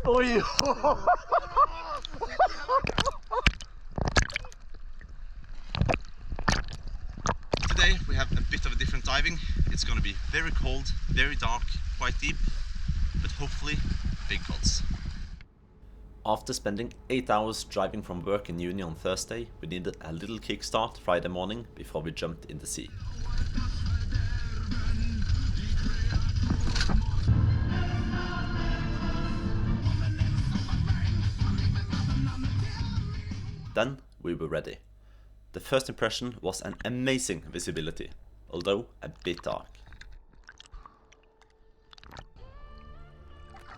Oi! Today we have a bit of a different diving. It's going to be very cold, very dark, quite deep, but hopefully big cods. After spending 8 hours driving from work in uni on Thursday, we needed a little kickstart Friday morning before we jumped in the sea. Then we were ready. The first impression was an amazing visibility, although a bit dark.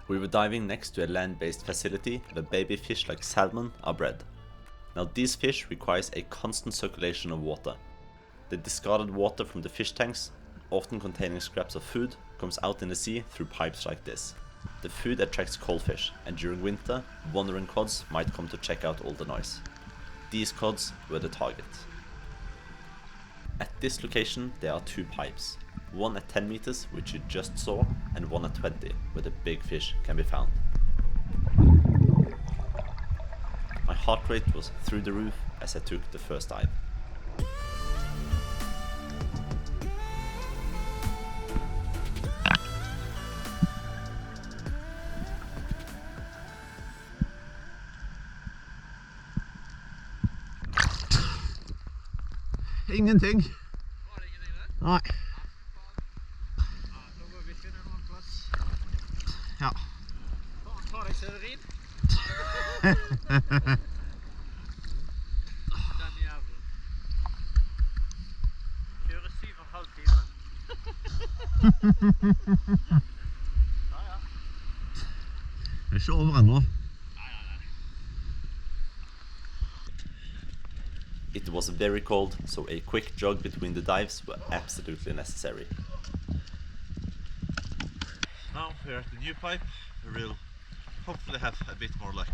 We were diving next to a land-based facility where baby fish like salmon are bred. Now these fish requires a constant circulation of water. The discarded water from the fish tanks, often containing scraps of food, comes out in the sea through pipes like this. The food attracts coalfish, and during winter, wandering cods might come to check out all the noise. These cods were the target. At this location there are two pipes, one at 10 meters which you just saw, and one at 20 where the big fish can be found. My heart rate was through the roof as I took the first dive. Ingenting. Var det ingenting der? Nei. Ja, nå går vi finne en annen plass. Ja. Ta deg severin. Den jævlen. Kjøre 7,5 timer. Ja, ja. Det er ikke over ennå. It was very cold, so a quick jog between the dives were absolutely necessary. Now we're at the new pipe. We'll hopefully have a bit more luck.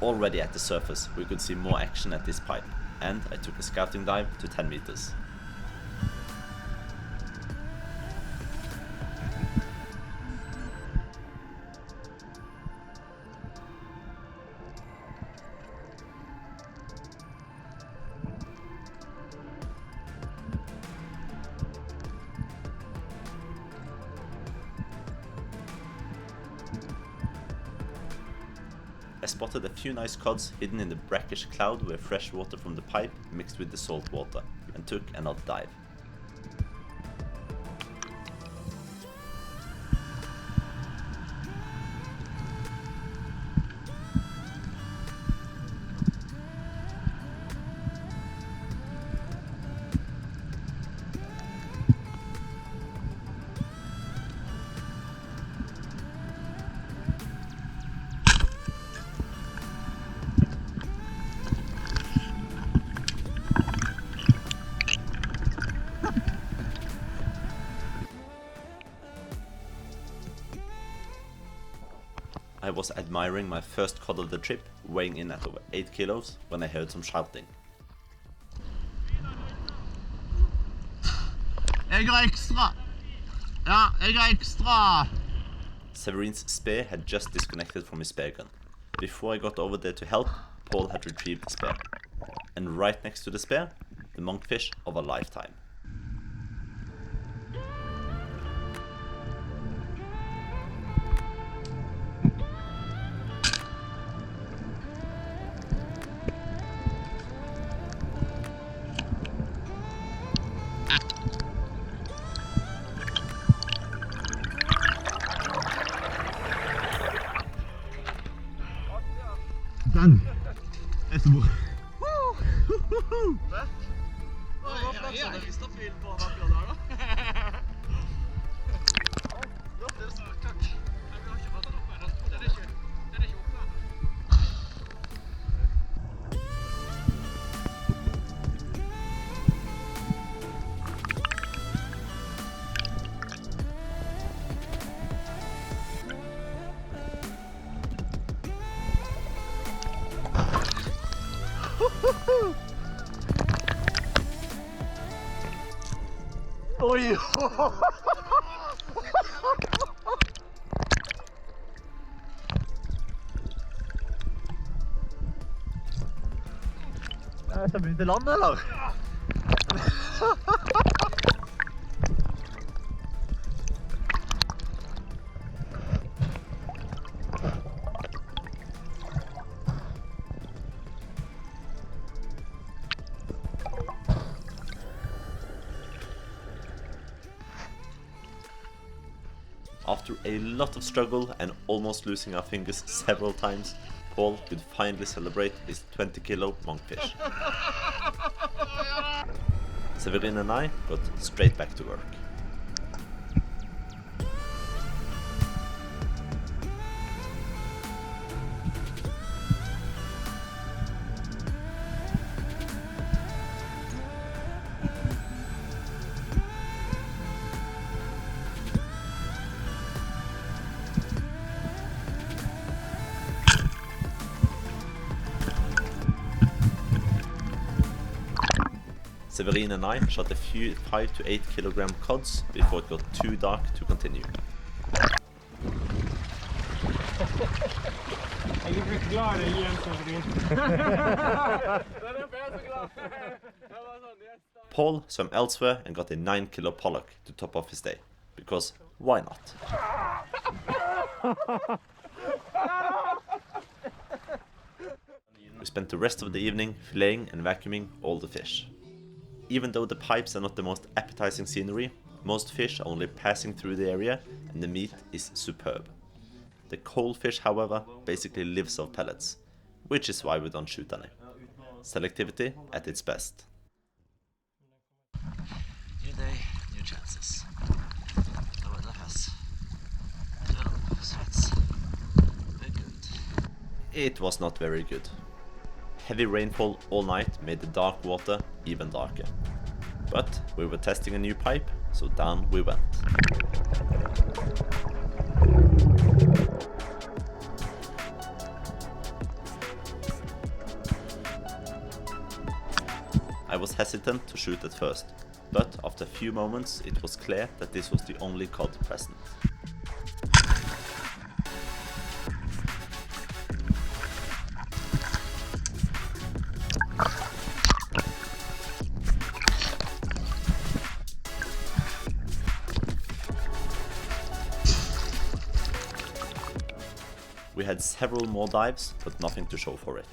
Already at the surface we could see more action at this pipe, and I took a scouting dive to 10 meters. I spotted a few nice cods hidden in the brackish cloud where fresh water from the pipe mixed with the salt water, and took another dive. I was admiring my first cod of the trip, weighing in at over 8 kilos, when I heard some shouting. Jeg har ekstra! Ja, jeg har ekstra! Severin's spear had just disconnected from his spear gun. Before I got over there to help, Paul had retrieved the spear. And right next to the spear, the monkfish of a lifetime. Den er stor. Ja, vi står fyll på akkurat der da. Det er så takk. Jeg har ikke fått den oppe ennå. Den er ikke oppe ennå. Oi! Jeg skal begynne til land, eller? After a lot of struggle and almost losing our fingers several times, Paul could finally celebrate his 20-kilo monkfish. Severin and I got straight back to work. Severin and I shot a few 5 to 8 kilogram cods before it got too dark to continue. Jeg er blitt glad i igjen, Paul swam elsewhere and got a 9 kilo pollock to top off his day, because why not? We spent the rest of the evening filleting and vacuuming all the fish. Even though the pipes are not the most appetizing scenery, most fish are only passing through the area and the meat is superb. The coalfish, however, basically lives off pellets, which is why we don't shoot any. Selectivity at its best. New day, new chances. The weather has turned up, so it's very good. It was not very good. Heavy rainfall all night made the dark water even darker. But we were testing a new pipe, so down we went. I was hesitant to shoot at first, but after a few moments it was clear that this was the only cod present. We had several more dives, but nothing to show for it.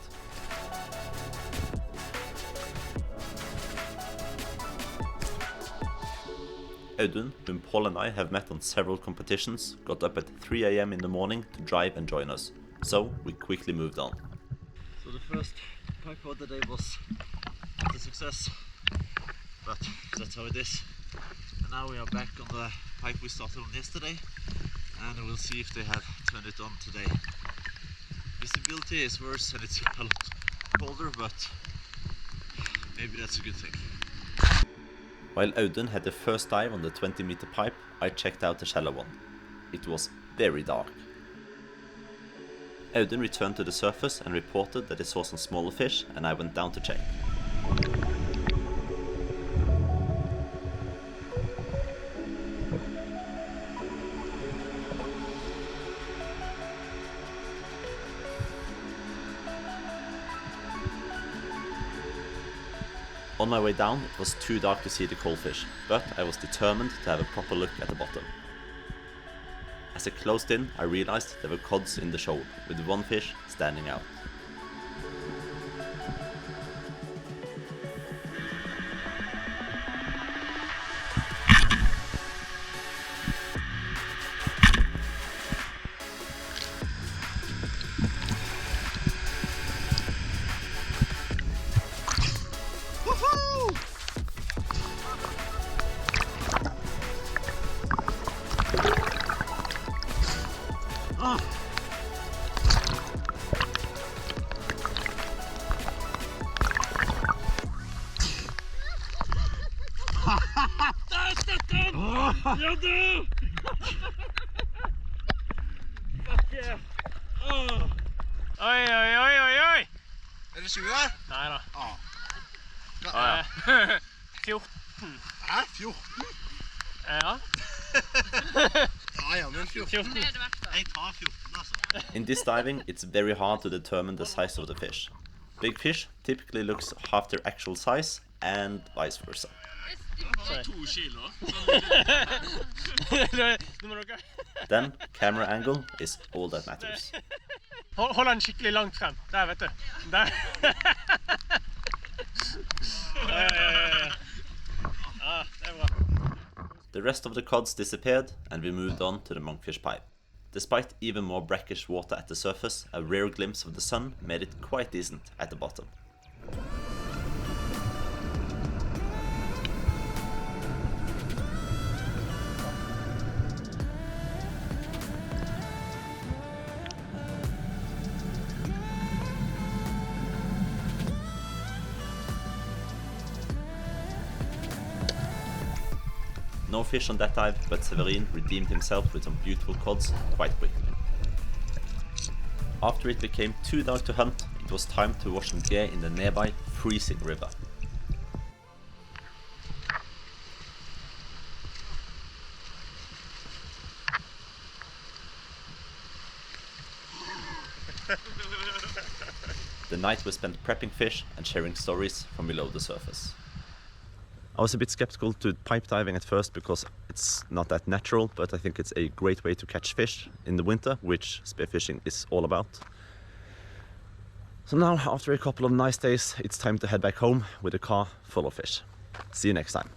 Audun, whom Paul and I have met on several competitions, got up at 3 AM in the morning to drive and join us, so we quickly moved on. So the first pipe of the day was not a success, but that's how it is. And now we are back on the pipe we started on yesterday, and we'll see if they have turned it on today. Visibility is worse and it's a lot colder, but maybe that's a good thing. While Audun had the first dive on the 20-meter pipe, I checked out the shallow one. It was very dark. Audun returned to the surface and reported that he saw some smaller fish, and I went down to check. On my way down, it was too dark to see the coalfish, but I was determined to have a proper look at the bottom. As I closed in, I realized there were cods in the shoal, with one fish standing out. Ja du! Fuck yeah! Oh. Oi, oi, oi, oi, oi! Er det 20 her? Nei da. Ah. Ja. 14. Hæ? 14? Ja. Ja, men 14. Det Jeg tar 14, altså. In this diving, it's very hard to determine the size of the fish. Big fish typically looks half their actual size, and vice versa. 2 kilo. Then, camera angle is all that matters. Hold den skikkelig langt frem. Der, vet du. Der. Ja, det er bra. The rest of the cods disappeared, and we moved on to the Monkfish pipe. Despite even more brackish water at the surface, a rare glimpse of the sun made it quite decent at the bottom. No fish on that dive, but Severin redeemed himself with some beautiful cods quite quickly. After it became too dark to hunt, it was time to wash some gear in the nearby freezing river. The night was spent prepping fish and sharing stories from below the surface. I was a bit skeptical to pipe diving at first because it's not that natural, but I think it's a great way to catch fish in the winter, which spearfishing is all about. So now, after a couple of nice days, it's time to head back home with a car full of fish. See you next time.